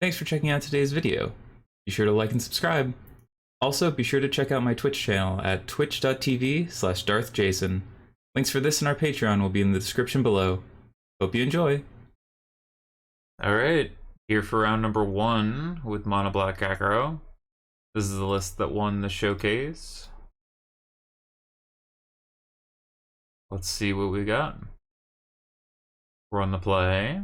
Thanks for checking out today's video. Be sure to like and subscribe. Also, be sure to check out my Twitch channel at twitch.tv/DarthJason. Links for this and our Patreon will be in the description below. Hope you enjoy. Alright, here for round number 1 with Mono Black Aggro. This is the list that won the showcase. Let's see what we got. Run the play.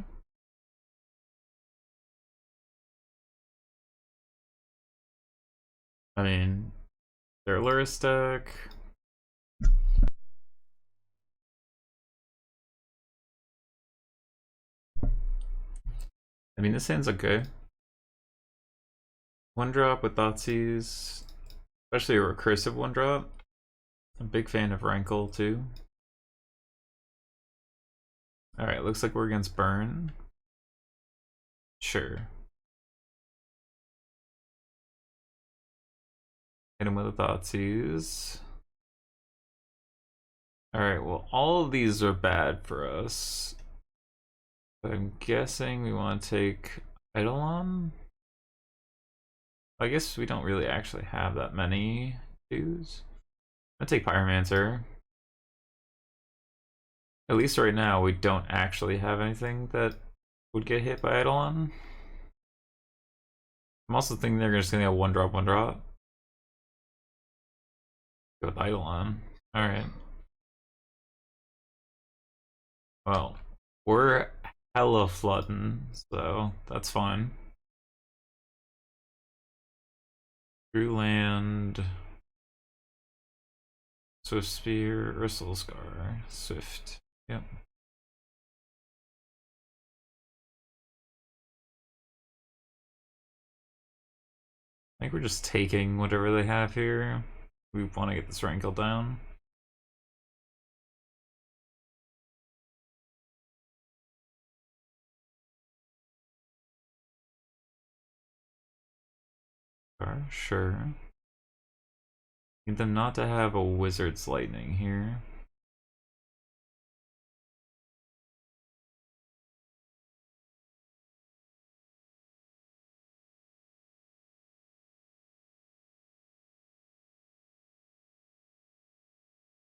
I mean, their Luris deck. I mean, this hand's okay. 1-drop with Thoughtseize, especially a recursive 1-drop. I'm a big fan of Rankle too. Alright, looks like we're against Burn. Sure. Hit him with a Thoughtseize. Alright, well, all of these are bad for us. But I'm guessing we want to take Eidolon? I guess we don't really actually have that many twos. I'll take Pyromancer. At least right now, we don't actually have anything that would get hit by Eidolon. I'm also thinking they're just gonna get 1-drop, 1-drop. Go with Eidolon. Alright. Well, we're hella flooding, so that's fine. Drew land. Swift Spear, Ursula Scar, Swift. Yep. I think we're just taking whatever they have here. We want to get this Rankle down. Sure. Need them not to have a Wizard's Lightning here.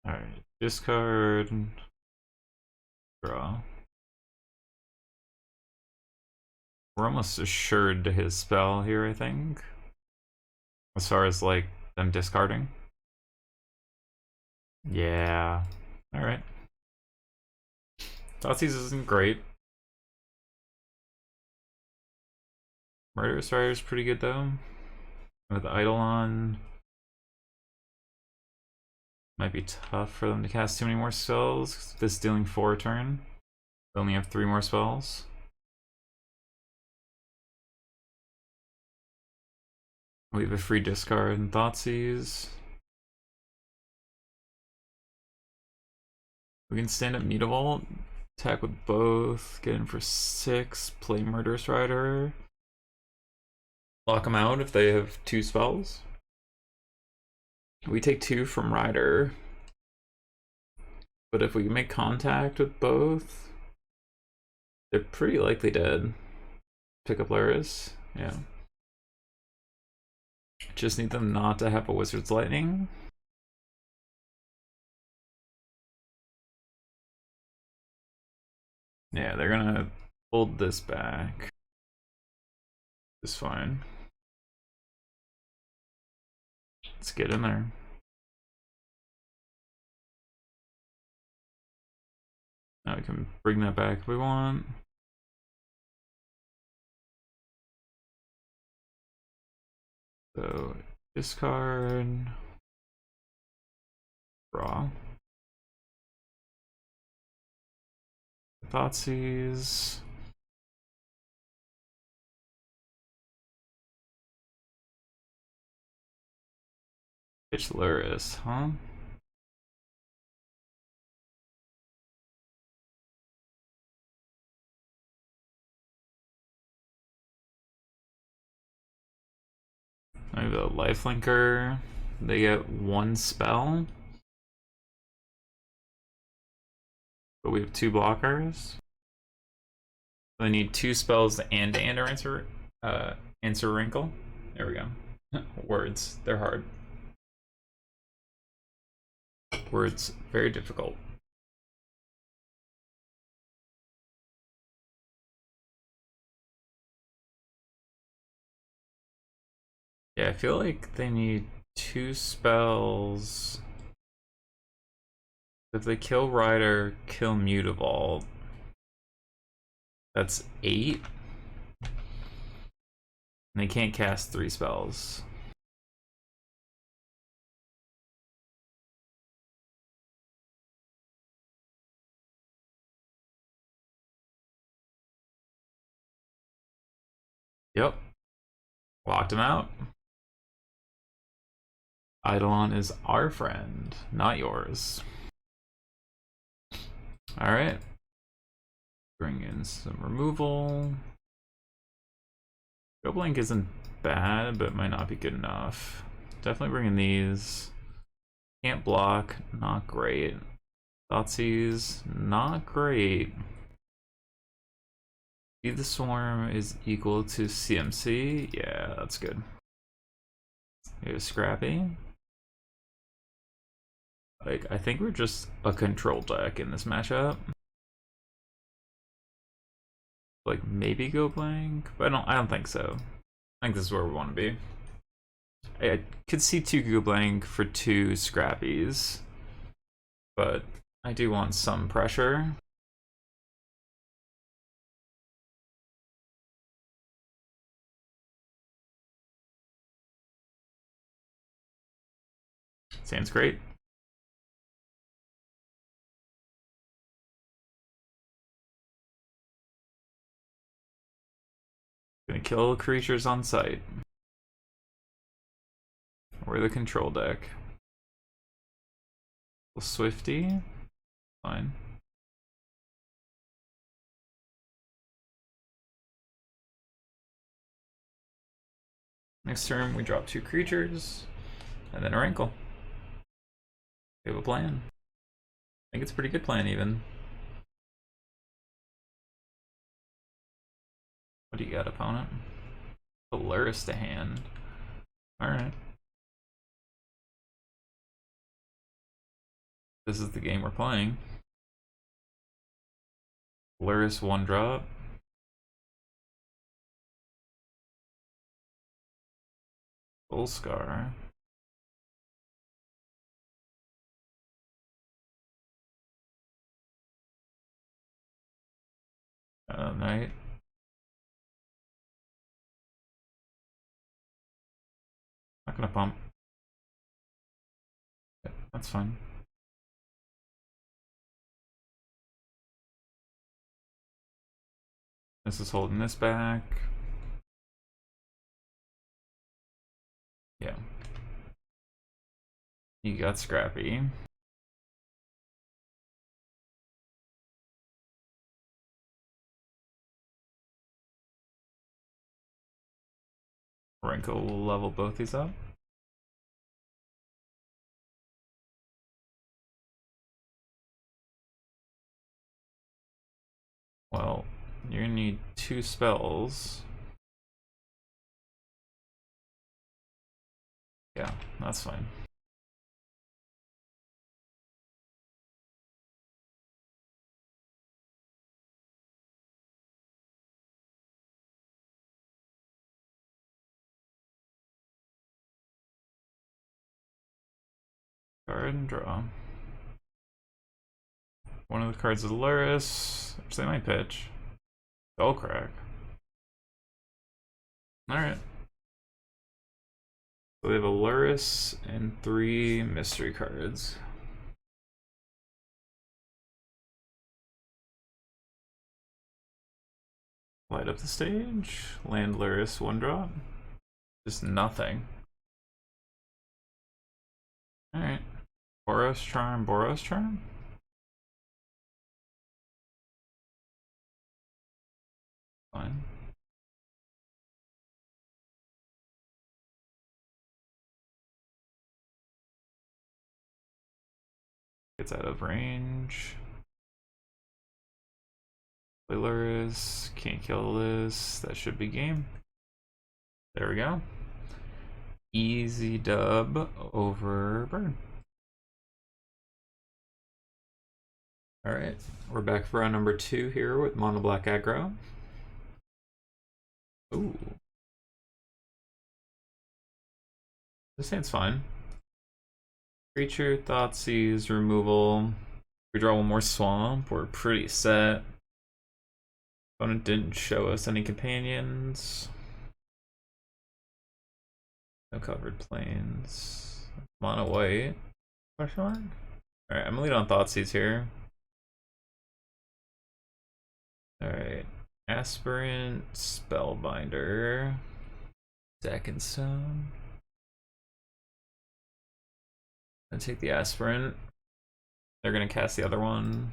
Alright, discard. Draw. We're almost assured to his spell here, I think. As far as, like, them discarding. Yeah. Alright. Thoughtseize isn't great. Murderous Rider is pretty good, though. With Eidolon. Might be tough for them to cast too many more spells. This dealing 4 a turn. They only have 3 more spells. We have a free discard and Thoughtseize. We can stand up Mutavault, attack with both, get in for 6, play Murderous Rider. Lock them out if they have 2 spells. We take 2 from Rider. But if we make contact with both, they're pretty likely dead. Pick up Luris, yeah. Just need them not to have a Wizard's Lightning. Yeah, they're gonna hold this back. It's fine. Let's get in there. Now we can bring that back if we want. So, discard. Draw. Thoughtseize. Pitch Luris, huh? Maybe the Lifelinker. They get 1 spell. But we have 2 blockers. They need 2 spells and answer Answer wrinkle. There we go. Words, they're hard. Words, very difficult. Yeah, I feel like they need 2 spells. If they kill Rider, kill Mutavault. That's 8. And they can't cast 3 spells. Yep. Locked him out. Eidolon is our friend, not yours. Alright. Bring in some removal. Go Blink isn't bad, but might not be good enough. Definitely bring in these. Can't block, not great. Thoughtseize, not great. Feed the Swarm is equal to CMC. Yeah, that's good. Here's Scrappy. Like, I think we're just a control deck in this matchup. Like, maybe go blank, but I don't think so. I think this is where we want to be. I could see 2 go blank for 2 Scrappies, but I do want some pressure. Sounds great. Gonna kill creatures on sight. We're the control deck. Swifty, fine. Next turn we drop 2 creatures, and then a wrinkle. We have a plan. I think it's a pretty good plan even. What do you got, opponent? Polaris to hand. Alright. This is the game we're playing. Polaris 1-drop. Bullscar. Knight. Not gonna pump. Yeah, that's fine. This is holding this back. Yeah. You got Scrappy. Wrinkle will level both these up. Well, you're gonna need 2 spells. Yeah, that's fine. Card and draw. One of the cards is Luris, which they might pitch. Crack. Alright. So they have a Luris and 3 mystery cards. Light up the stage. Land Luris 1-drop. Just nothing. Alright. Boros Charm, Boros Charm? Fine. Gets out of range. Luris, can't kill this. That should be game. There we go. Easy dub over Burn. Alright, we're back for round number 2 here with Mono Black Aggro. Ooh. This hand's fine. Creature, Thoughtseize, removal. We draw one more swamp, we're pretty set. Opponent didn't show us any companions. No covered plains. Mono white. Question mark? Alright, I'm gonna lead on Thoughtseize here. Alright. Aspirant, Spellbinder. Second Stone. And take the Aspirant. They're gonna cast the other one.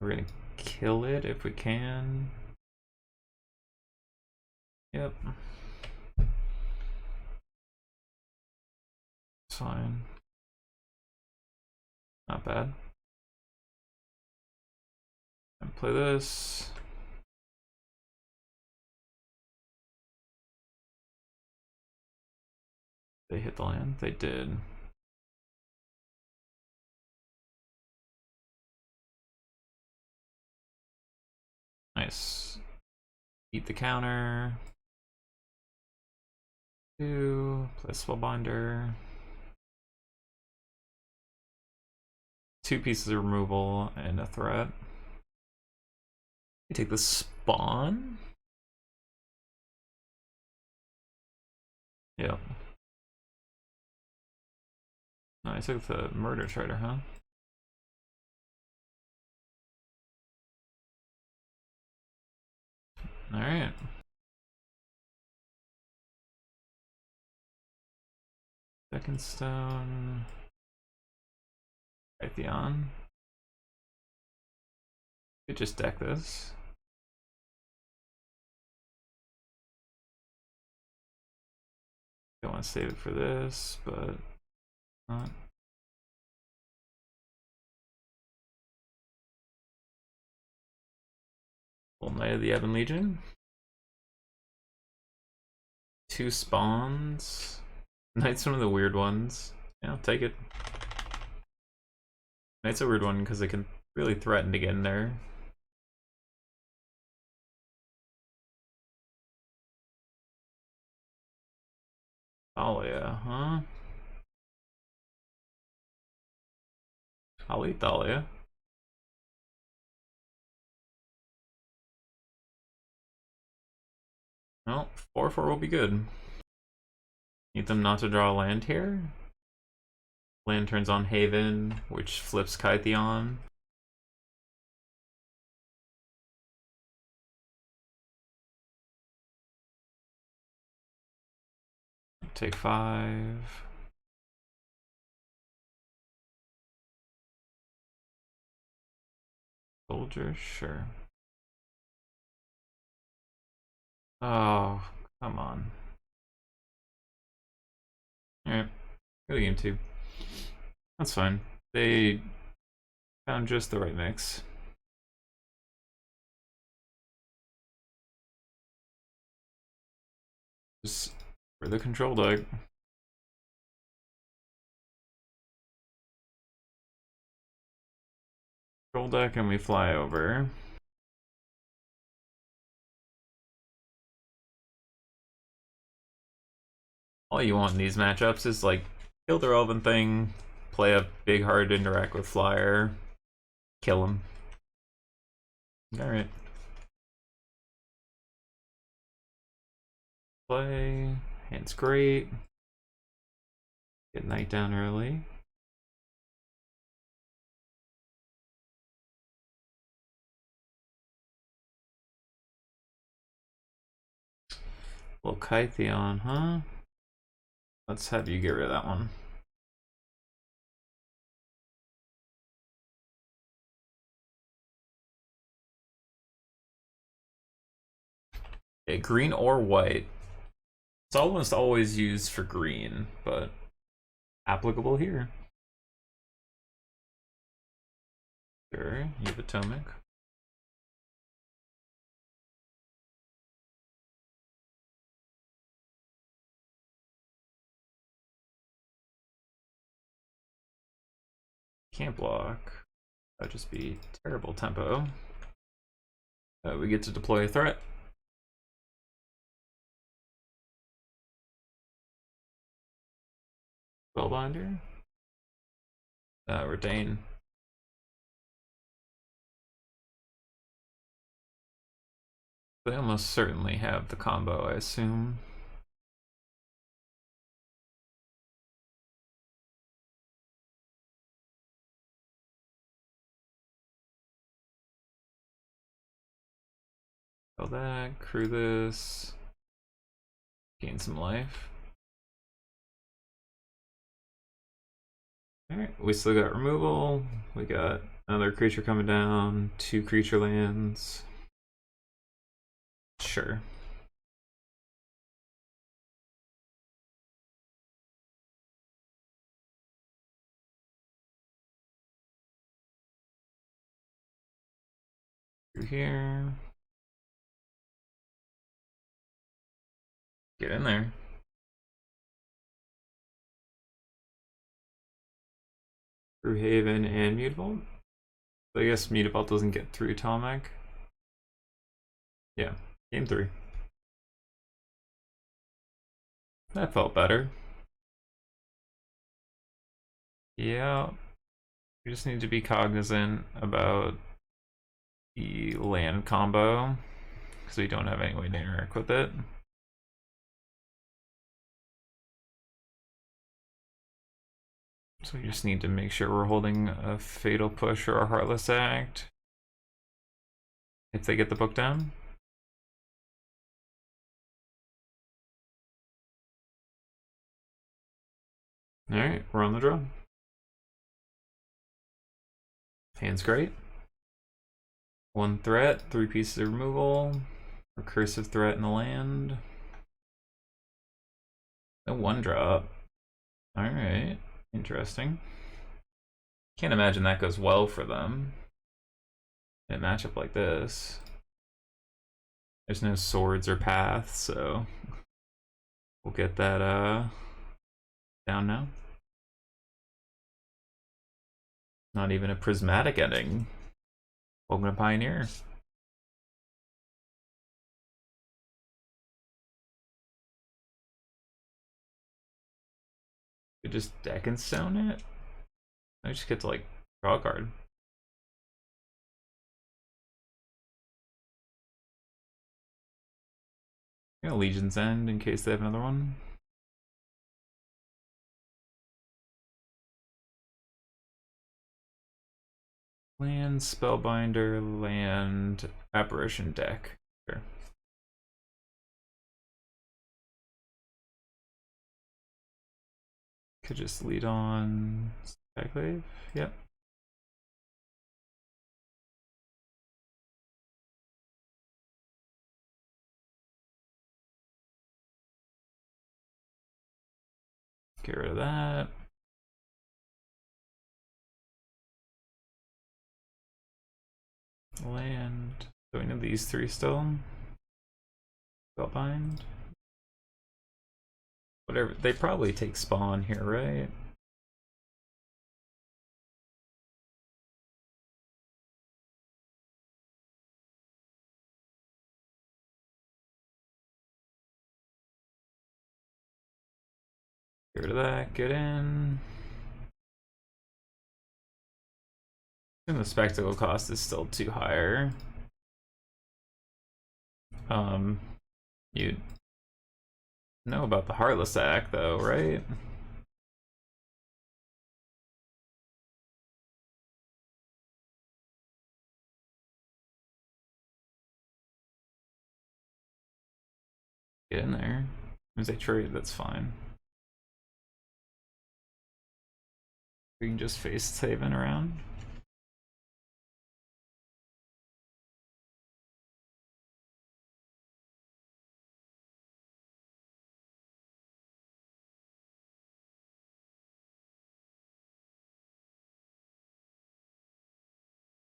We're gonna kill it if we can. Yep. It's fine. Not bad. And play this. They hit the land? They did. Nice. Beat the counter. 2, play Spellbinder. 2 pieces of removal and a threat. You take the spawn? Yep. No, I took the Murder Trader, huh? Alright. Second Stone. Pythion. Could just deck this. Don't want to save it for this, but not. Full Knight of the Ebon Legion. 2 spawns. Knight's one of the weird ones. Yeah, I'll take it. Knight's a weird one because it can really threaten to get in there. Thalia, huh? I'll eat Thalia. Well, 4/4 will be good. Need them not to draw a land here. Land turns on Haven, which flips Kytheon. Take 5. Soldier, sure. Oh, come on. Alright, go to game 2. That's fine. They found just the right mix. Just for the control deck. Control deck and we fly over. All you want in these matchups is like kill the relevant thing, play a big hard interact with flyer, kill him. Alright. Play. Hand's great. Get night down early. Little Kytheon, huh? Let's have you get rid of that one. Okay, green or white. It's almost always used for green, but applicable here. Sure, you have Atomic. Can't block. That'd just be terrible tempo. We get to deploy a threat. Spellbinder. Retain. They almost certainly have the combo, I assume. Kill that, crew this, gain some life. Alright, we still got removal. We got another creature coming down, 2 creature lands. Sure. Through here. Get in there. Through Haven and Mutavault. I guess Mutavault doesn't get through Tomac. Yeah, game 3. That felt better. Yeah, we just need to be cognizant about the land combo because we don't have any way to interact with it. So we just need to make sure we're holding a Fatal Push or a Heartless Act if they get the book down. Alright, we're on the draw. Hand's great. 1 threat, 3 pieces of removal, recursive threat in the land. A 1-drop. Alright, interesting. Can't imagine that goes well for them in a matchup like this. There's no swords or paths, so we'll get that down now. Not even a prismatic ending. Welcome to Pioneer. We just deck and stone it? I just get to like draw a card. Yeah, Legion's End in case they have another one. Land, Spellbinder, land, Apparition deck. Sure. Could just lead on Specklave. Yep. Get rid of that. Land. So we need these 3 still. Spellbind. Whatever. They probably take spawn here, right? Get rid of that. Get in. And the spectacle cost is still too higher. You know about the Heartless Act though, right? Get in there. As they trade, that's fine. We can just face Haven around.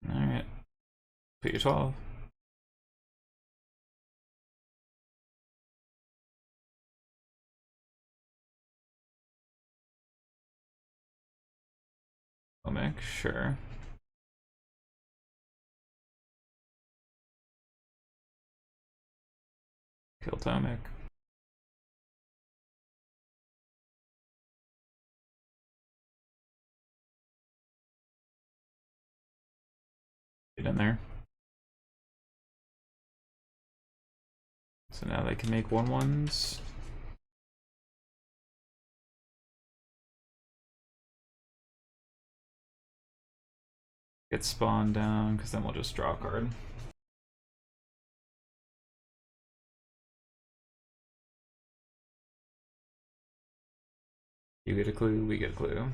Alright. Put your 12. Tomic, sure. Kill Tomic. Get in there. So now they can make 1/1s. Get spawned down, because then we'll just draw a card. You get a clue, we get a clue.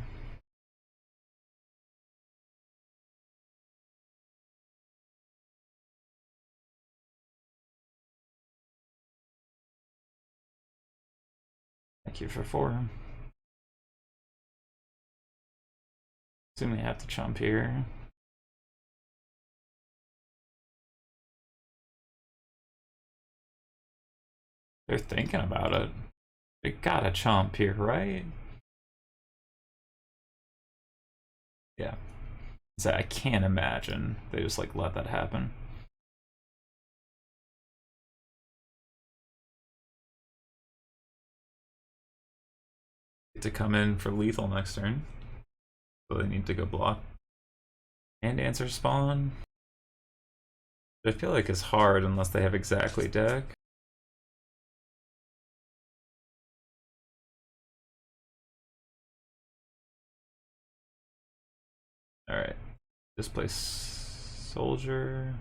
Thank you for 4. Assume we have to chump here. They're thinking about it. They gotta chomp here, right? Yeah. So I can't imagine they just like let that happen. Get to come in for lethal next turn. So they need to go block. And answer spawn. I feel like it's hard unless they have exactly deck. Alright. Displace soldier.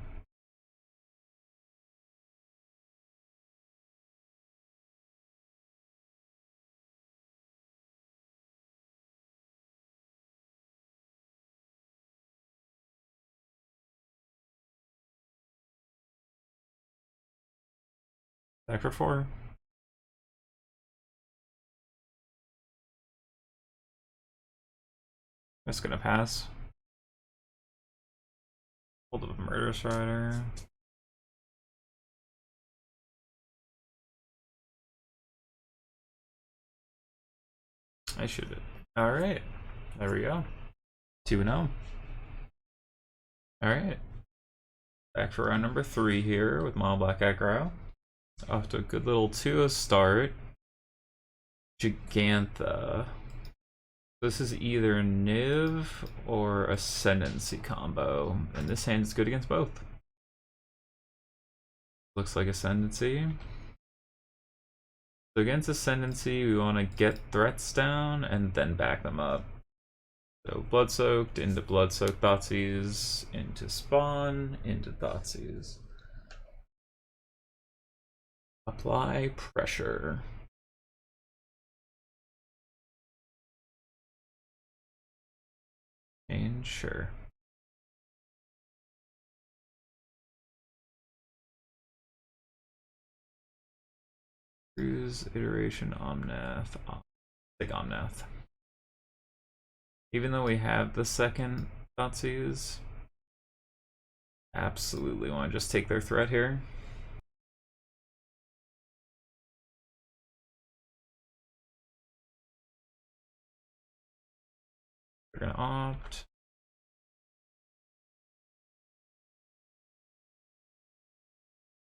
Back for 4. That's gonna pass. Hold up a Murderous Rider. I should. Alright. There we go. 2-0. Alright. Back for round number 3 here with Mono Black Aggro. Off to a good little 2-0 start. Gigantha. This is either Niv or Ascendancy combo, and this hand is good against both. Looks like Ascendancy. So against Ascendancy, we want to get threats down and then back them up. So Blood-Soaked into Blood-Soaked Thoughtseize, into Spawn, into Thoughtseize. Apply pressure. And sure. Cruise, Iteration, Omnath. Take Omnath. Even though we have the second Thoughtseize, absolutely want to just take their threat here. We're gonna opt.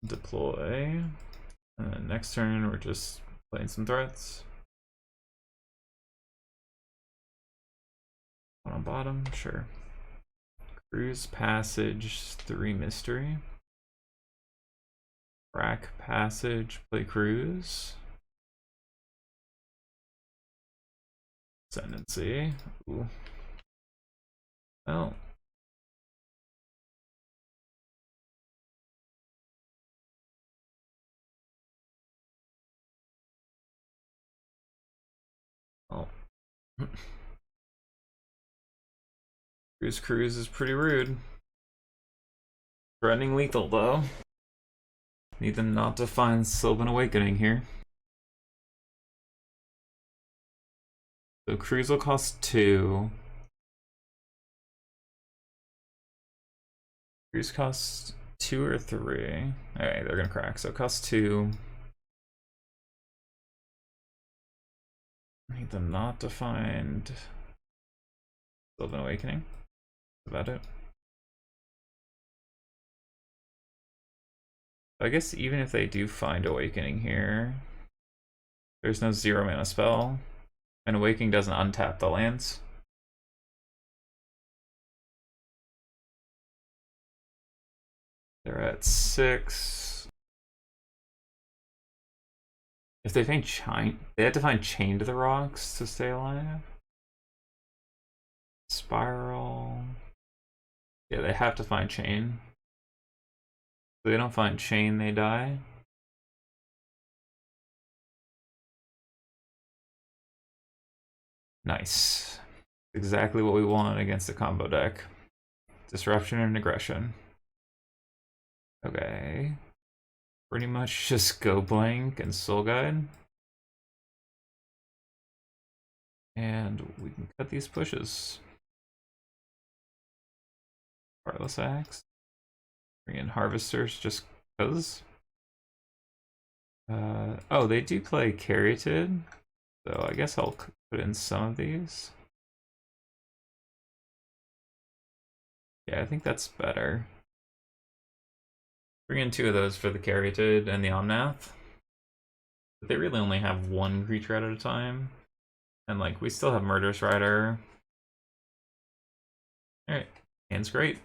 Deploy. And then next turn, we're just playing some threats. One on bottom, sure. Cruise, Passage, 3 Mystery. Crack, Passage, play Cruise. Ascendancy. Ooh. Well. Oh. Cruise is pretty rude. Threatening lethal though. Need them not to find Sylvan Awakening here. So Cruise will cost 2. Cruise costs 2 or 3. Alright, they're gonna crack. So it costs 2. Need them not to find Sylvan Awakening. That's about it. I guess even if they do find Awakening here, there's no 0-mana spell, and Awakening doesn't untap the lands. They're at 6. If they find Chain, they have to find Chain to the Rocks to stay alive. Spiral. Yeah, they have to find Chain. If they don't find Chain, they die. Nice. Exactly what we want against a combo deck. Disruption and aggression. Okay. Pretty much just go blank and soul guide. And we can cut these pushes. Heartless Axe. Bring in Harvesters just because. Oh, they do play Caryatid, so I guess I'll put in some of these. Yeah, I think that's better. Bring in 2 of those for the Caryatid and the Omnath. But they really only have 1 creature at a time. And like, we still have Murderous Rider. Alright, hand's great.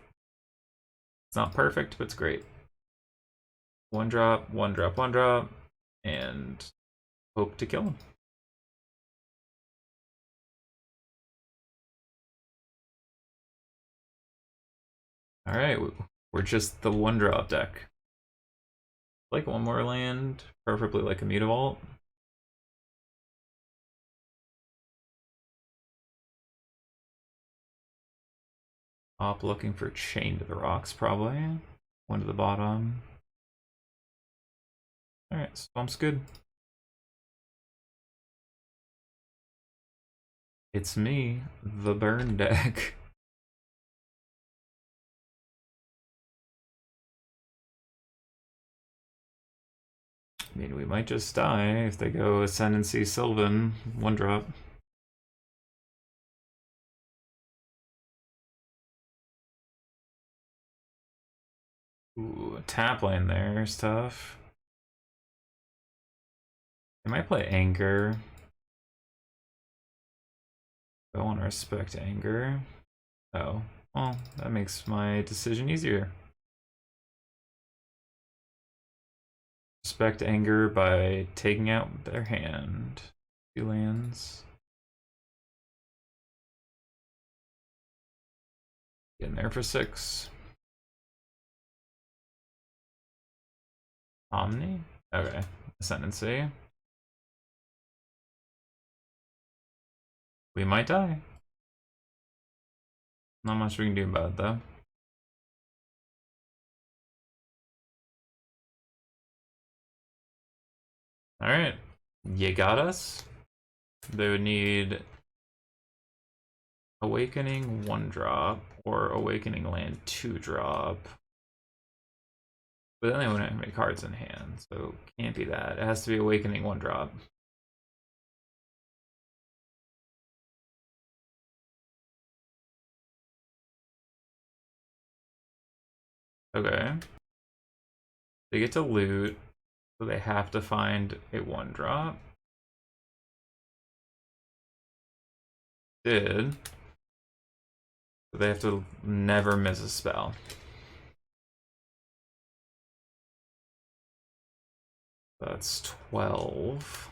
It's not perfect, but it's great. 1 drop, 1 drop, 1 drop, and hope to kill him. Alright, we're just the 1 drop deck. Like 1 more land, preferably like a Mutavault. Op looking for Chain to the Rocks, probably. 1 to the bottom. Alright, Swamp's good. It's me, the burn deck. I mean, we might just die if they go Ascendancy Sylvan, 1 drop. Ooh, tap lane there is tough. They might play Anger. I want to respect Anger. Oh, well, that makes my decision easier. Respect Anger by taking out their hand. 2 lands. Get in there for 6. Omni? Okay. Ascendancy. We might die. Not much we can do about it, though. Alright. You got us. They would need Awakening 1 drop or Awakening Land 2 drop. But then they wouldn't have any cards in hand, so can't be that. It has to be Awakening 1 drop. Okay. They get to loot, so they have to find a 1 drop. Did. So they have to never miss a spell. That's 12.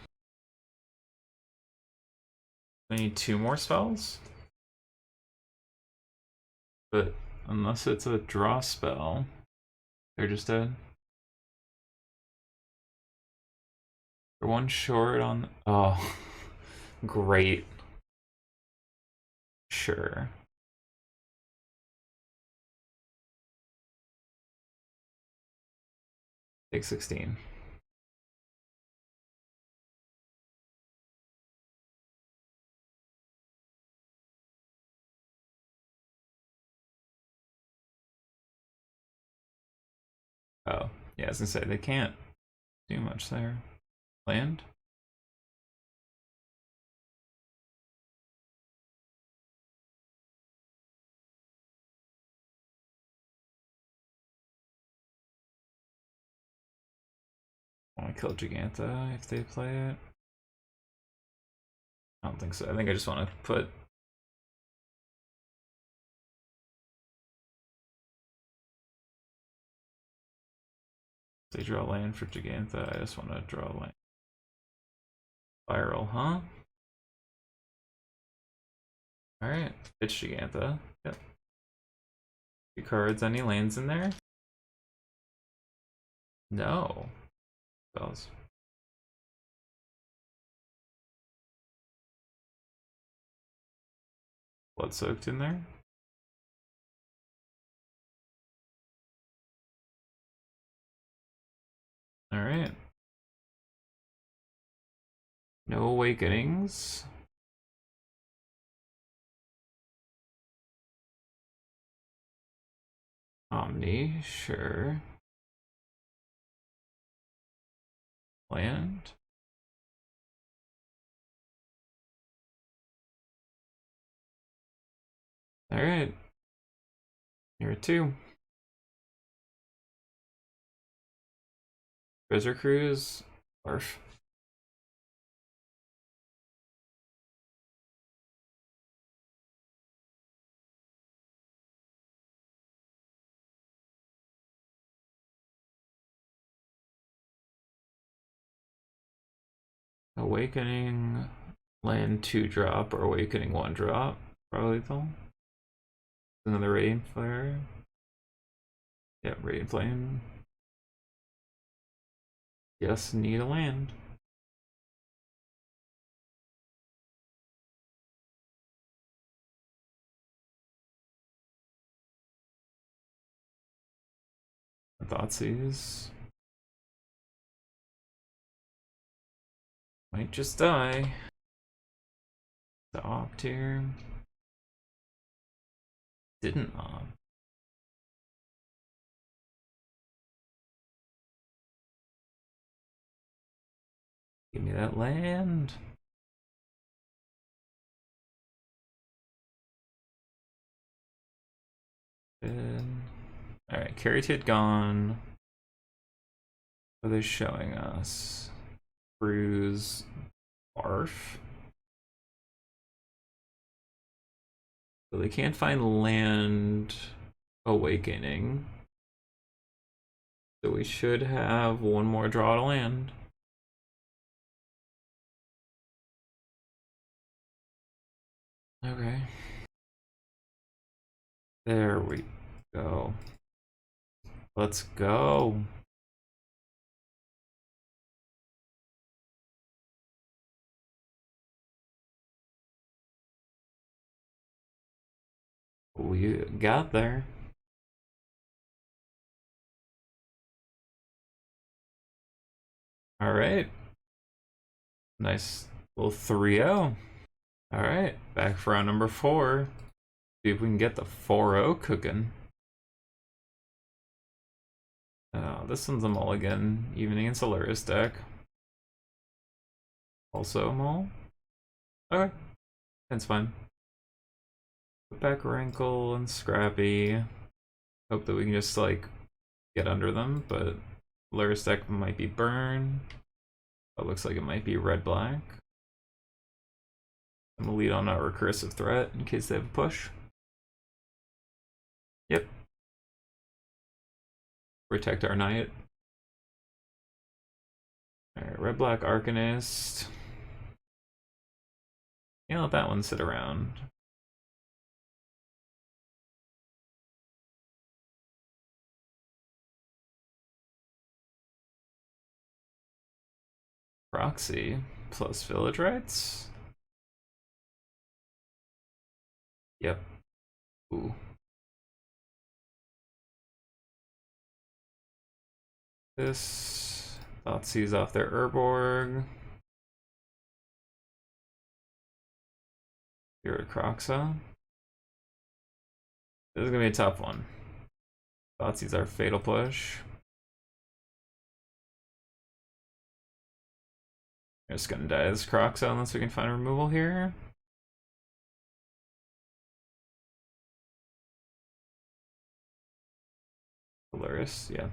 We need 2 more spells? But unless it's a draw spell, they're just dead. They're 1 short on... Oh, great. Sure. Take 16. Oh, yeah, I was gonna say, they can't do much there. Land? I want to kill Giganta if they play it. I don't think so. I think I just want to put. If they draw land for Giganta, I just want to draw land. Spiral, huh? Alright, pitch Giganta. Yep. 2 cards, any lands in there? No. Spells. Blood soaked in there? Alright. No awakenings. Omni, sure. Land. Alright. Here 2. Treasure Cruise. Barf. Awakening. Land 2 drop or awakening 1 drop. Probably lethal. Another Radiant Flare. Yep, Radiant Flame. Yes, need a land. Thoughtseize. Might just die. The opt here. Didn't opt. Give me that land. Alright, Caryatid gone. What are they showing us? Bruise. Barf. So they can't find land awakening. So we should have one more draw to land. Okay. There we go. Let's go. We got there. All right. Nice little 3-0. All right, back for round number 4. See if we can get the 4-0 cooking. This one's a mulligan, even against a Luris deck. Also a mull. Okay, that's fine. Put back Rankle and Scrappy. Hope that we can just like get under them, but Luris deck might be burn. It looks like it might be red-black. I'm gonna lead on our recursive threat in case they have a push. Yep. Protect our knight. Alright, red-black Arcanist. Can't let that one sit around. Proxy plus village rights. Yep. Ooh. This Thoughtseize off their Urborg. Here to Croxa. This is gonna be a tough one. Thoughtseize our fatal push. I'm just gonna die this Croxa unless we can find removal here. Luris, yeah.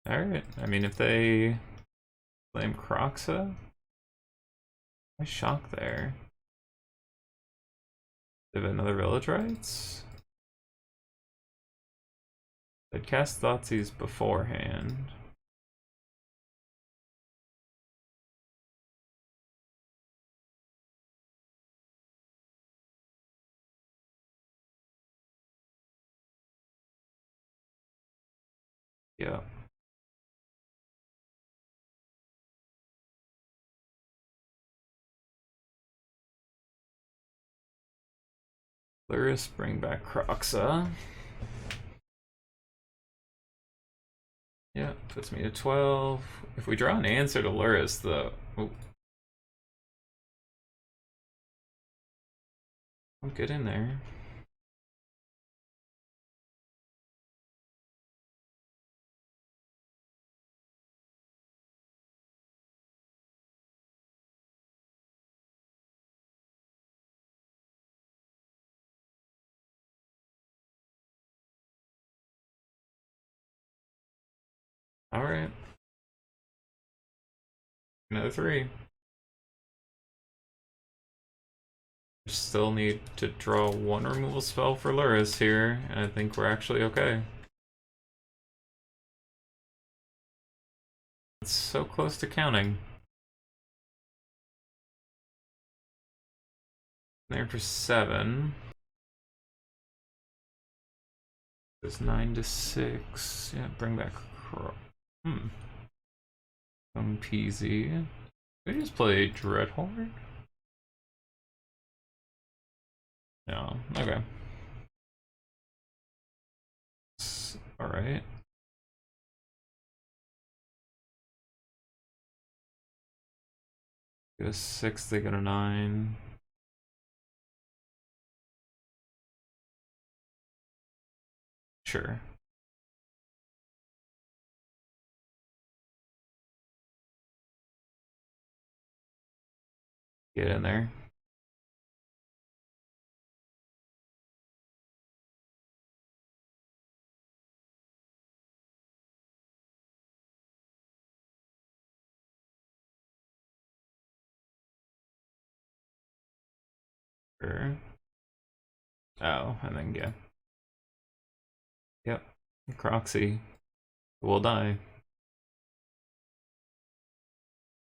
Alright, I mean, if they blame Croxa, why shock there? They have another Village Rites? I'd cast Thoughtseize beforehand. Yeah. Luris, bring back Croxa. Yeah, puts me to 12. If we draw an answer to Luris, though. Oh. I'm good in there. Alright. Another 3. Still need to draw 1 removal spell for Luris here, and I think we're actually okay. It's so close to counting. There for 7. It's 9 to 6. Yeah, bring back Some peasy. We just play Dreadhorde? No, okay. Alright. Get a 6, they get a 9. Sure. Get in there. Sure. Oh, and then yeah. Yep. Croxy will die.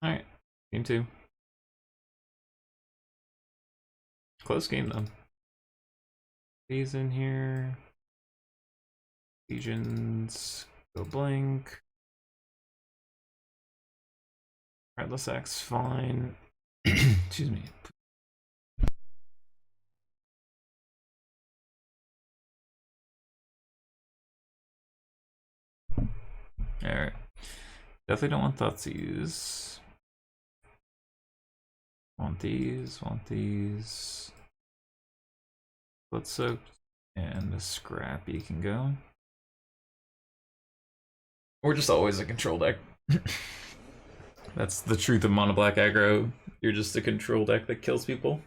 Alright. Game 2. Close game though. These in here. Legions. Go blink. Heartless Axe, fine. Excuse me. Alright. Definitely don't want Thoughtseize. Want these. Blood soaked and the scrappy can go. We're just always a control deck. That's the truth of Mono Black Aggro. You're just a control deck that kills people.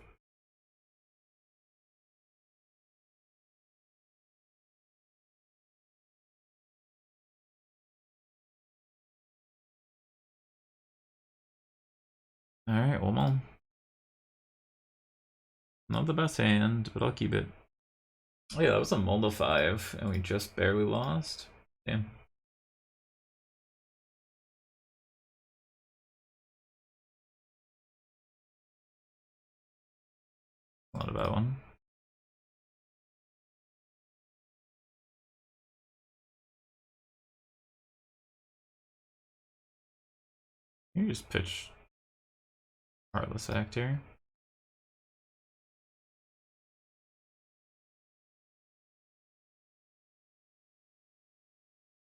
Alright, well, Mom. Not the best hand, but I'll keep it. Oh yeah, that was a Molda 5, and we just barely lost. Damn. Not a bad one. You just pitch Heartless Act here.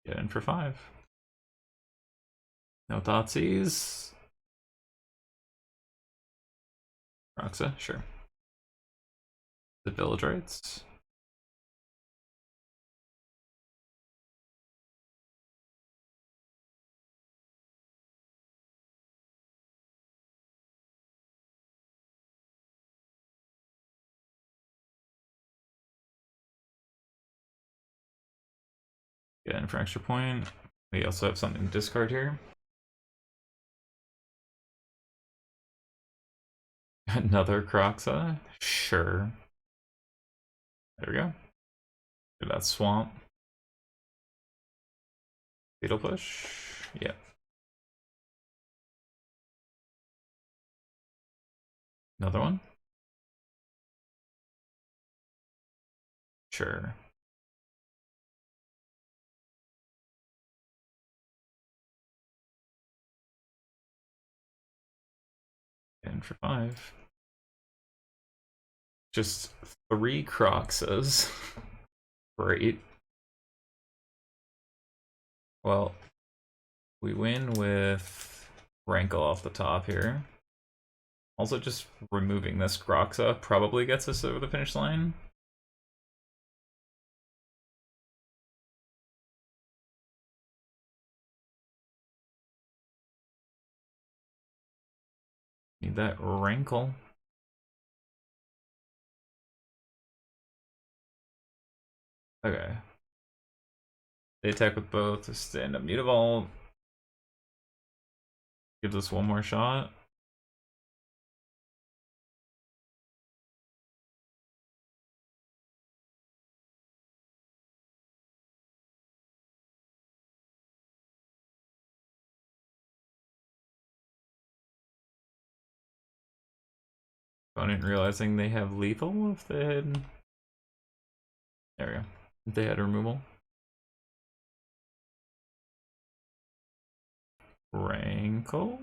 Get in for 5. No Thoughtseize. Roxa, sure. The Village Rites. Get in for extra point. We also have something to discard here. Another Croxa? Sure. There we go. Do that swamp. Beetle push. Yeah. Another one? Sure. And for 5. Just 3 Croxas. Great. Well, we win with Rankle off the top here. Also, just removing this Croxa probably gets us over the finish line. Need that Rankle. Okay. They attack with both. Stand up Mutavault. Gives us one more shot. Opponent realizing they have lethal if they had. There we go. If they had removal. Rankle.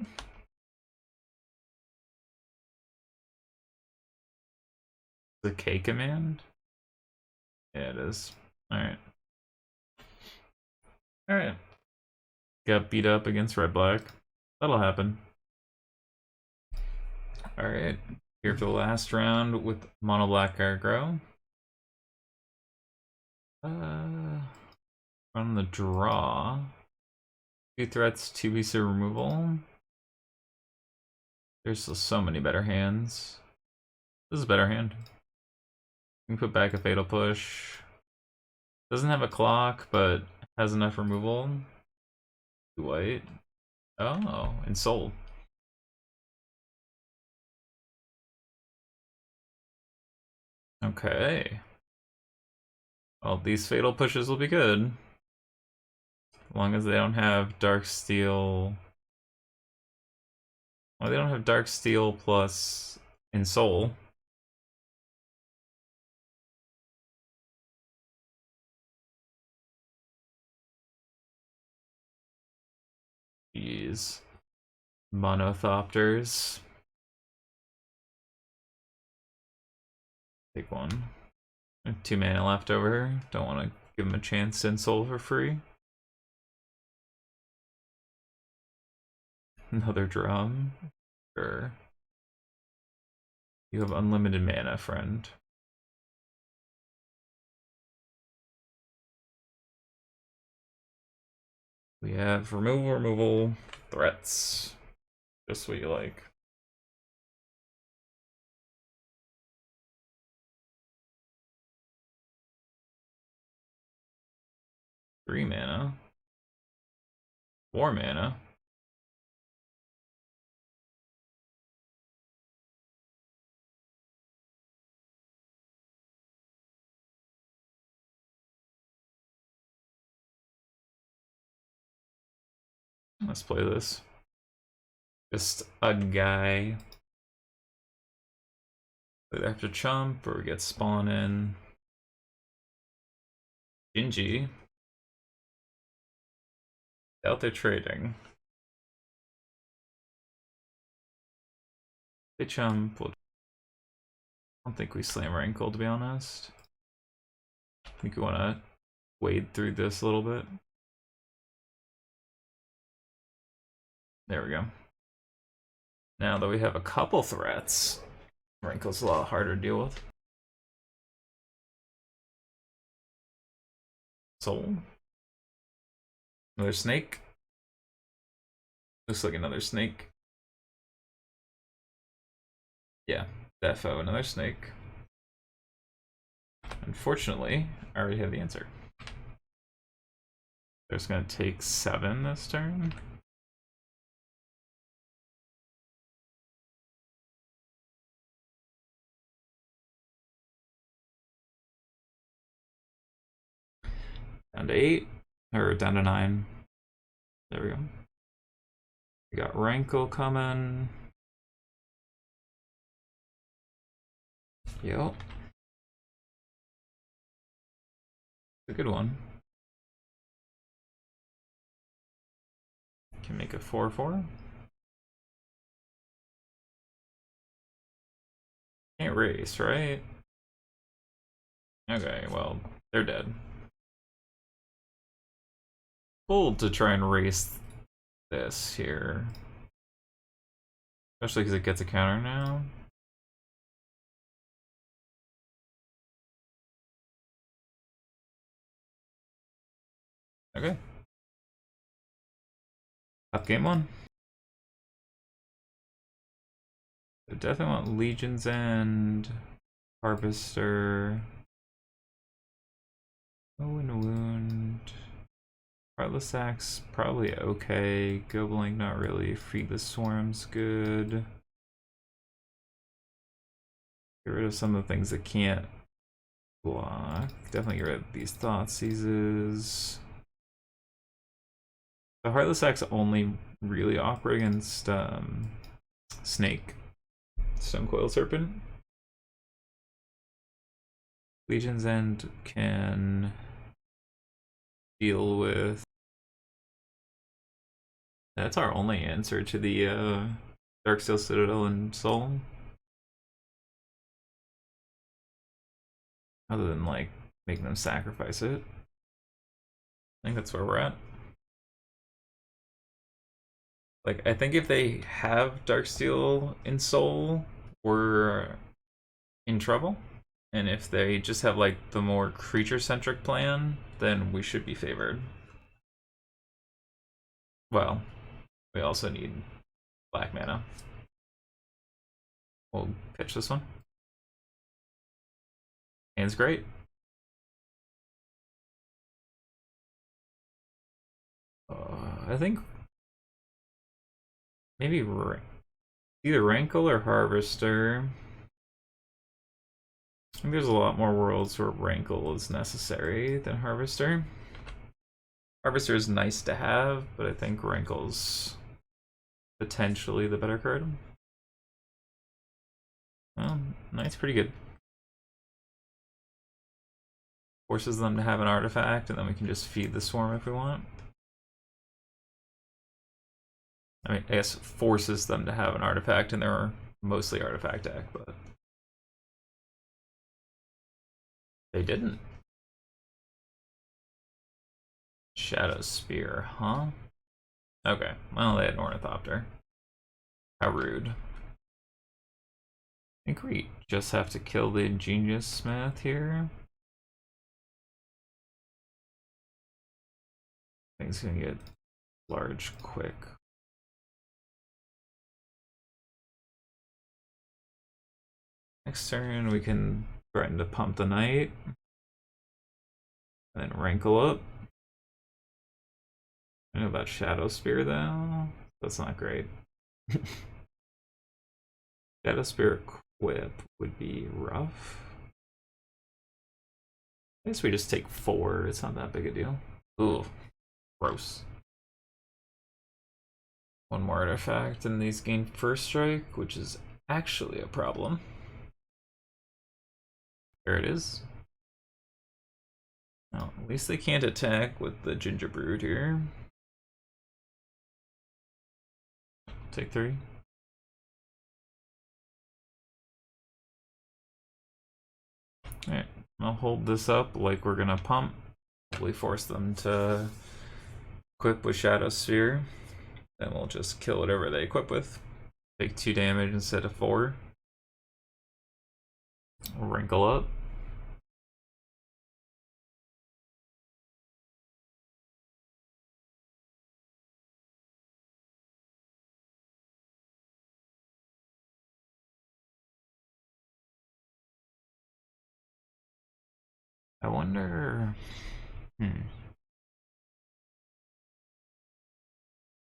The K command? Yeah, it is. Alright. Alright. Got beat up against red black. That'll happen. Alright. Here for the last round with Mono Black Aggro. On the draw. 2 threats, 2 pieces of removal. There's still so many better hands. This is a better hand. We can put back a Fatal Push. Doesn't have a clock, but has enough removal. 2 white. Oh, and sold. Okay. Well, these Fatal Pushes will be good. As long as they don't have Dark Steel. Well, they don't have Dark Steel plus Ensoul. Jeez. Monothopters. Take one. 2 mana left over. Don't want to give him a chance to Ensoul for free. Another drum. Sure. You have unlimited mana, friend. We have removal, threats. Just what you like. Three mana. 4 mana. Let's play this. Just a guy. Either have to chump or we get spawn in. Gingy. Out there trading. They chump. I don't think we slam Rankle, to be honest. I think we want to wade through this a little bit. There we go. Now that we have a couple threats, Rankle's a lot harder to deal with. Soul. Another snake. Looks like another snake. Yeah, defo, another snake. Unfortunately, I already have the answer. They're just gonna take 7 this turn. Down to 8, or down to 9. There we go. We got Rankle coming. Yep. A good one. Can make a 4/4. Can't race, right? Okay, well, they're dead. Bold to try and race this here. Especially because it gets a counter now. Okay. Up game 1. I definitely want Legion's End, Harvester, Owen Wound, Heartless Axe, probably okay. Goblink, not really. Feed the Swarm's good. Get rid of some of the things that can't block. Definitely get rid of these Thoughtseizes. The Heartless Axe only really awkward against Snake. Stonecoil Serpent. Legion's End can deal with... That's our only answer to the Darksteel Citadel and Soul. Other than, like, making them sacrifice it. I think that's where we're at. Like, I think if they have Darksteel in Soul, we're in trouble. And if they just have, like, the more creature-centric plan, then we should be favored. Well, we also need black mana. We'll pitch this one. Hand's great. I think maybe either Rankle or Harvester. I think there's a lot more worlds where Rankle is necessary than Harvester. Harvester is nice to have, but I think Rankle's potentially the better card. Well, Knight's pretty good. Forces them to have an artifact, and then we can just feed the Swarm if we want. I mean, I guess forces them to have an artifact, and they're mostly artifact deck, but they didn't. Shadow Spear, huh? Okay, well, they had an Ornithopter. How rude. I think we just have to kill the Ingenious Smith here. Things gonna get large quick. Next turn, we can threaten to pump the Knight. And then Rankle up. I know about Shadow Spear though. That's not great. Shadow Spear equip would be rough. I guess we just take 4. It's not that big a deal. Ooh, gross. One more artifact and these gain first strike, which is actually a problem. There it is. Well, at least they can't attack with the Gingerbread here. Take 3. Alright, I'll hold this up like we're gonna pump. Hopefully force them to equip with Shadow Sphere. Then we'll just kill whatever they equip with. Take 2 damage instead of 4. Wrinkle up. I wonder...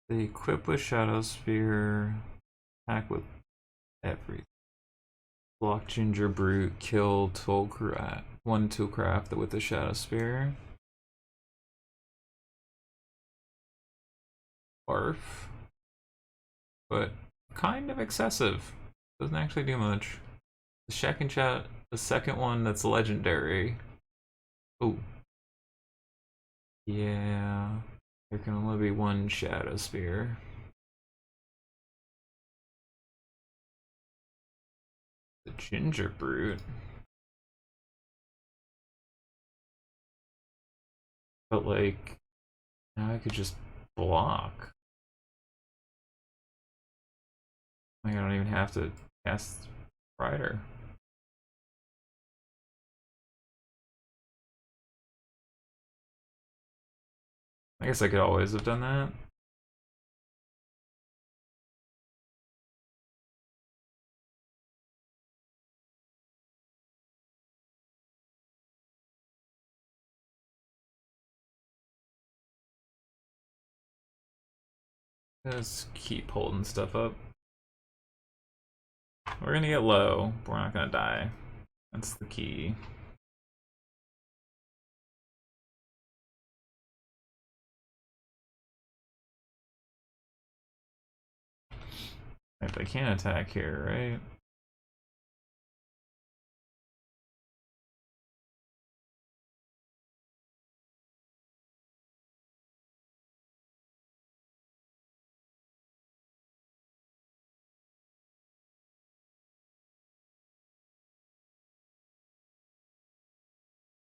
They equip with Shadow Spear, attack with everything. Block Ginger Brute, kill Toolcraft, one Toolcraft with the Shadow Spear. Barf. But kind of excessive. Doesn't actually do much. The second one that's legendary. Oh. Yeah. There can only be one Shadow Spear. The Ginger Brute. But like, now I could just block. Like, I don't even have to cast Rider. I guess I could always have done that. Just keep holding stuff up. We're gonna get low, but we're not gonna die. That's the key. If they can't attack here, right?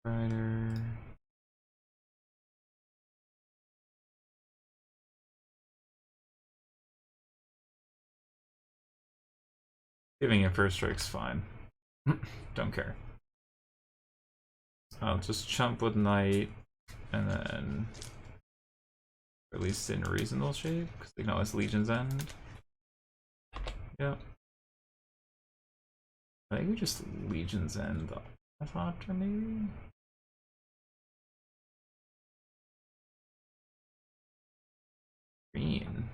Rider. Giving it first strike's fine. Don't care. I'll just chump with Knight and then release in reasonable shape because they can always Legion's End. Yep. I think we just Legion's End off after maybe. Green.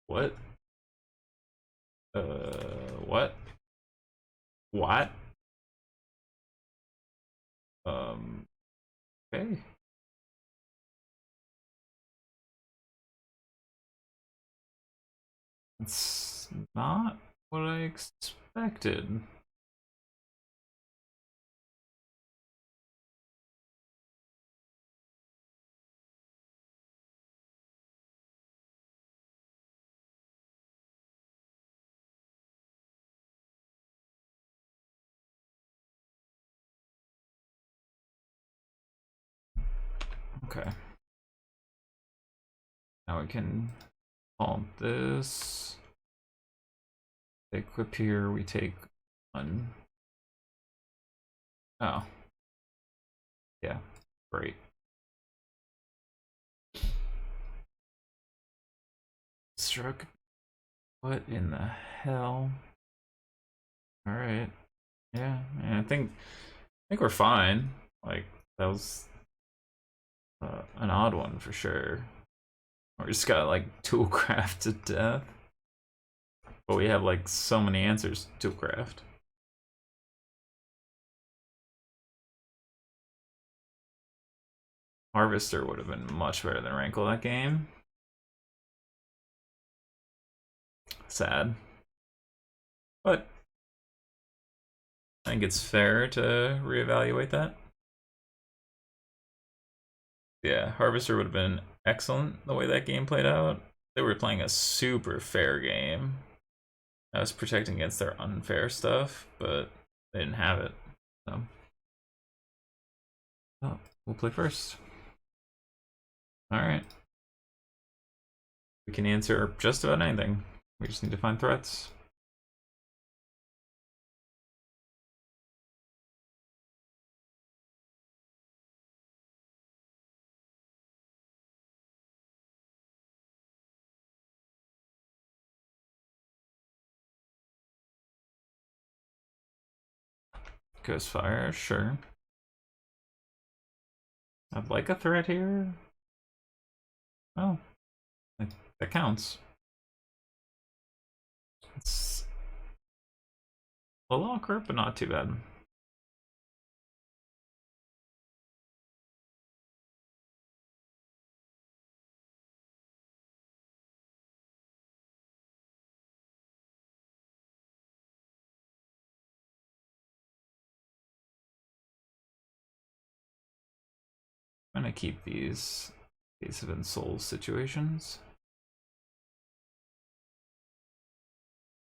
What? What? What? Okay. It's not what I expected. Okay. Now we can pump this. They equip here, we take one. Oh. Yeah, great. Struck. What in the hell? Alright. Yeah, I think we're fine. Like, that was an odd one for sure. We just got like toolcraft to death. But we have like so many answers to toolcraft. Harvester would have been much better than Rankle that game. Sad. But I think it's fair to reevaluate that. Yeah, Harvester would have been excellent the way that game played out. They were playing a super fair game. I was protecting against their unfair stuff, but they didn't have it. So, oh, we'll play first. Alright. We can answer just about anything. We just need to find threats. Ghost Fire, sure. I'd like a threat here. Oh, that counts. It's a little awkward, but not too bad. I'm gonna keep these Case of Ensoul situations.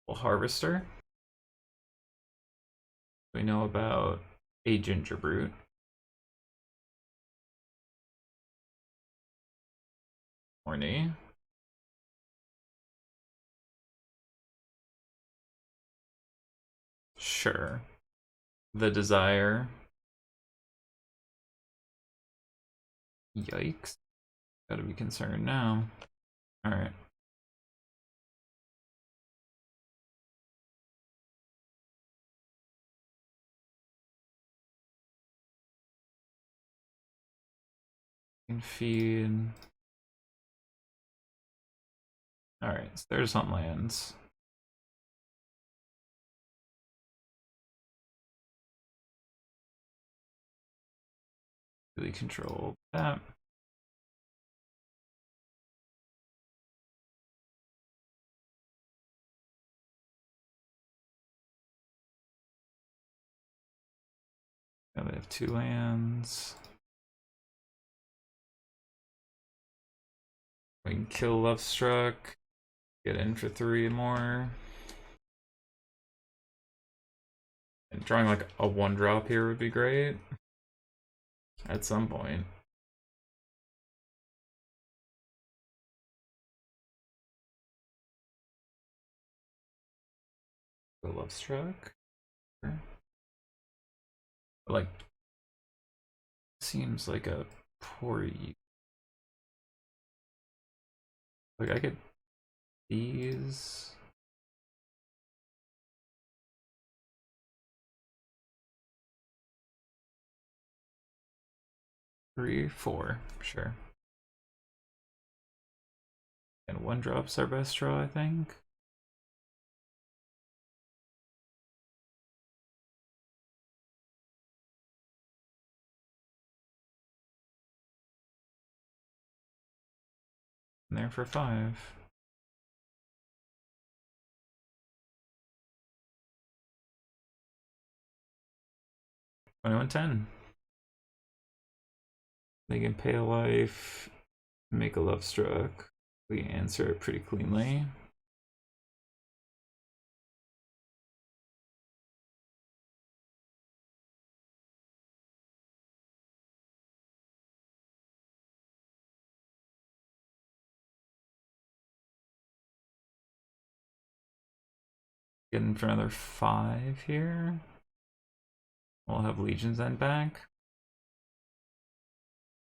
Harvester. We know about a Ginger Brute. Horny. Sure. The Desire. Yikes. Gotta be concerned now. Alright. Feed. Alright, so there's some lands. Really control that. Now they have 2 lands. We can kill Lovestruck. Get in for 3 more. And drawing like a 1-drop here would be great. At some point. The Lovestruck. Like, seems like a poor use. Like, I could these. Three, 4, sure. And 1-drop's our best draw, I think. And there for 5. And 10. They can pay a life, make a Lovestruck. We answer it pretty cleanly. Getting for another 5 here. We'll have Legion's End back.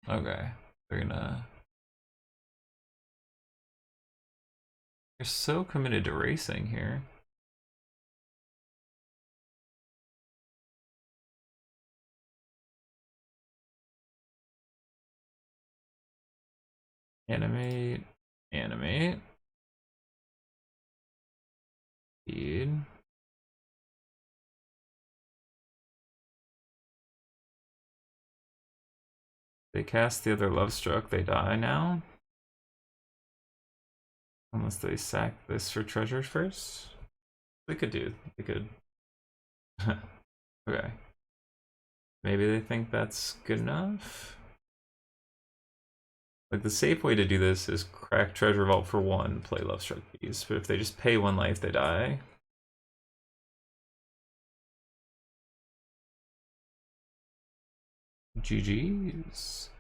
Okay, they're gonna. They're so committed to racing here. Animate, animate. Feed. They cast the other Lovestruck, they die now. Unless they sack this for treasure first. They could do. They could. Okay. Maybe they think that's good enough? Like, the safe way to do this is crack Treasure Vault for 1, play Lovestruck Beast. But if they just pay 1 life, they die. GG's.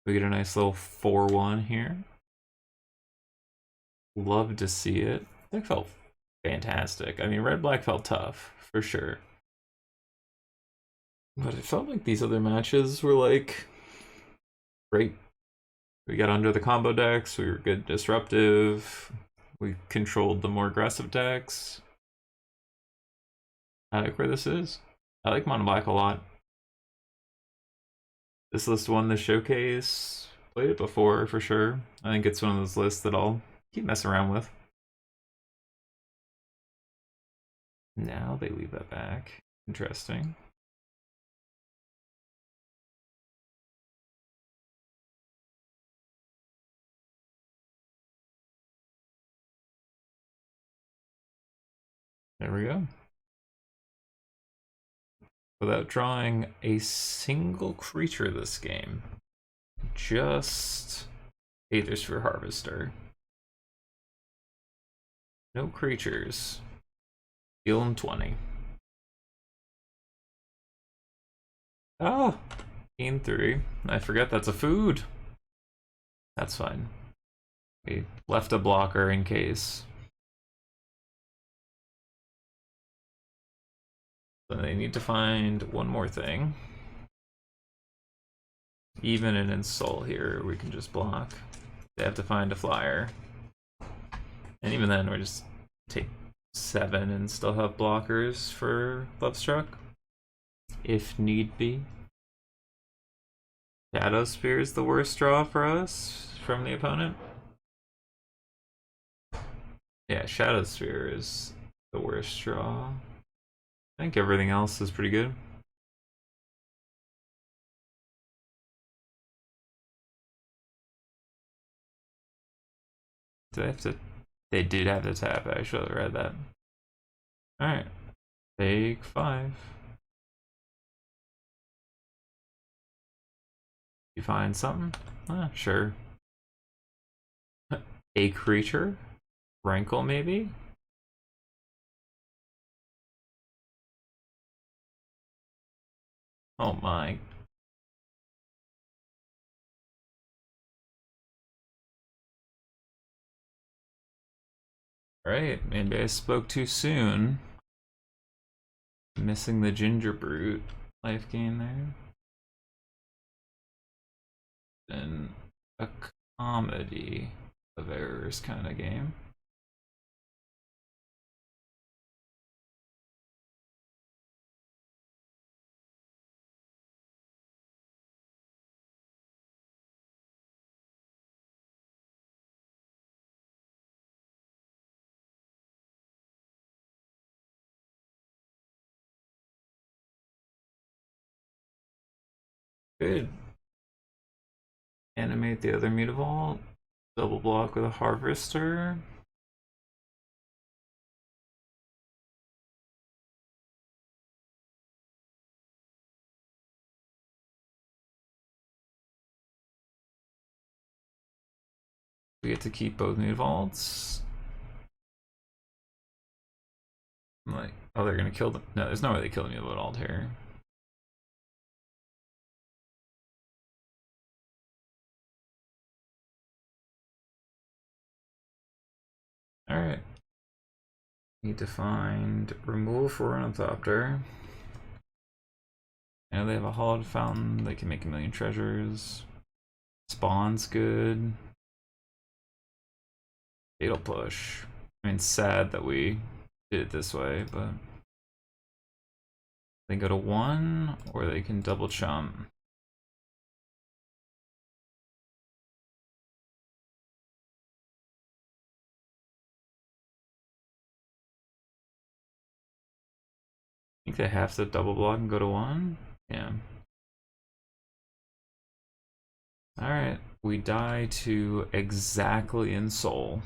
We get a nice little 4-1 here. Love to see it. That felt fantastic. I mean, red-black felt tough, for sure. But it felt like these other matches were, like, great. We got under the combo decks, we were good disruptive, we controlled the more aggressive decks. I like where this is. I like Mono Black a lot. This list won the showcase. played it before for sure. I think it's one of those lists that I'll keep messing around with. Now they leave that back. Interesting. There we go. Without drawing a single creature this game. Just Aethersphere Harvester. No creatures. Heal him 20. Oh, gain 3. I forget that's a food. That's fine. We left a blocker in case. So they need to find one more thing. Even an Insult here, we can just block. They have to find a flyer. And even then, we just take 7 and still have blockers for Lovestruck, if need be. Shadow Spear is the worst draw for us from the opponent. Yeah, Shadow Spear is the worst draw. I think everything else is pretty good. Do they have to? They did have to tap. I should have read that. Alright. Take 5. You find something? Sure. A creature? Rankle, maybe? Oh my. Right, maybe I spoke too soon. Missing the Ginger Brute life gain there. And a comedy of errors kind of game. Good. Animate the other Mutavault. Double block with a Harvester. We get to keep both Mutavaults. I'm like, oh, they're gonna kill them. No, there's no way they kill the Mutavault here. Alright. Need to find remove for Ornithopter. And they have a hollowed fountain, they can make a million treasures. Spawn's good. Fatal push. I mean, sad that we did it this way, but they go to 1, or they can double chump. I think they have to double block and go to 1. Yeah. Alright, we die to exactly Ensoul.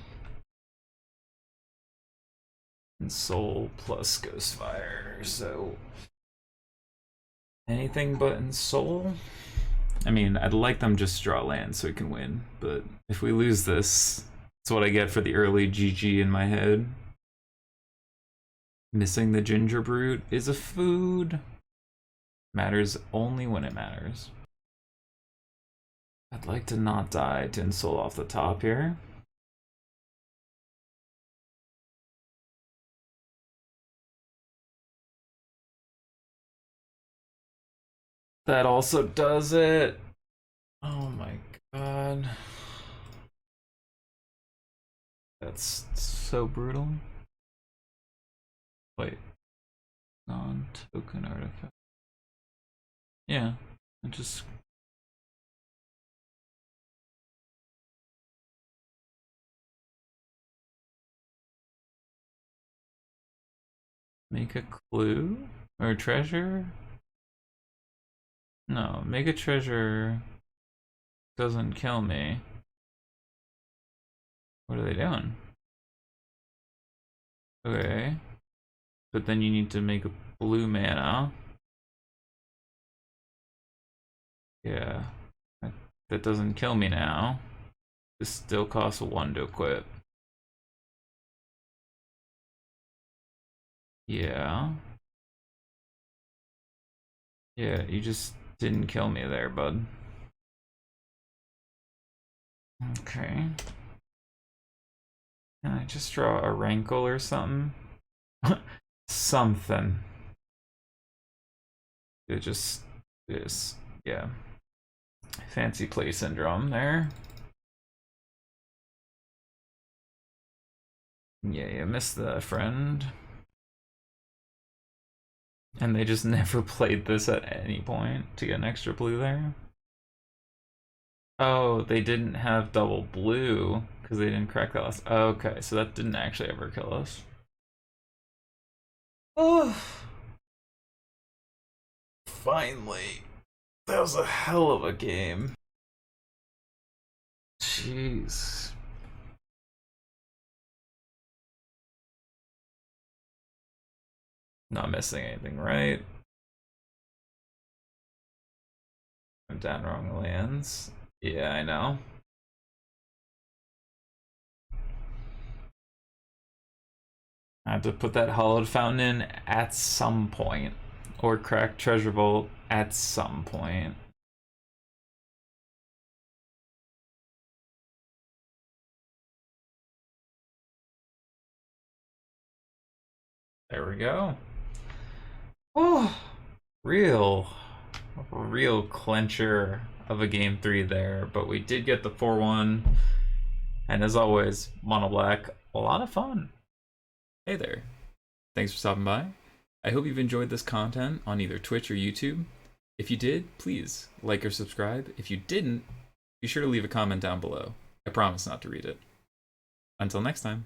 Ensoul plus Ghostfire, so anything but Ensoul? I mean, I'd like them just draw land so we can win, but if we lose this, that's what I get for the early GG in my head. Missing the Ginger Brute is a food. Matters only when it matters. I'd like to not die to Ensoul off the top here. That also does it. Oh my god. That's so brutal. Wait. Non-token artifact. Yeah. I just Make a clue? Or treasure? No, make a treasure doesn't kill me. What are they doing? Okay. But then you need to make a blue mana. Yeah. That doesn't kill me now. This still costs 1 to equip. Yeah. Yeah, you just didn't kill me there, bud. Okay. Can I just draw a rankle or something? Something. It just is. Yeah. Fancy play syndrome there. Yeah, you missed the friend. And they just never played this at any point to get an extra blue there. Oh, they didn't have double blue because they didn't crack that last. Okay, so that didn't actually ever kill us. Oh, finally. That was a hell of a game. Jeez. Not missing anything, right? I'm down wrong lands. Yeah, I know. I have to put that hollowed fountain in at some point. Or crack treasure vault at some point. There we go. Oh, real clincher of a game 3 there, but we did get the 4-1. And as always, Mono Black, a lot of fun. Hey there. Thanks for stopping by. I hope you've enjoyed this content on either Twitch or YouTube. If you did, please like or subscribe. If you didn't, be sure to leave a comment down below. I promise not to read it. Until next time.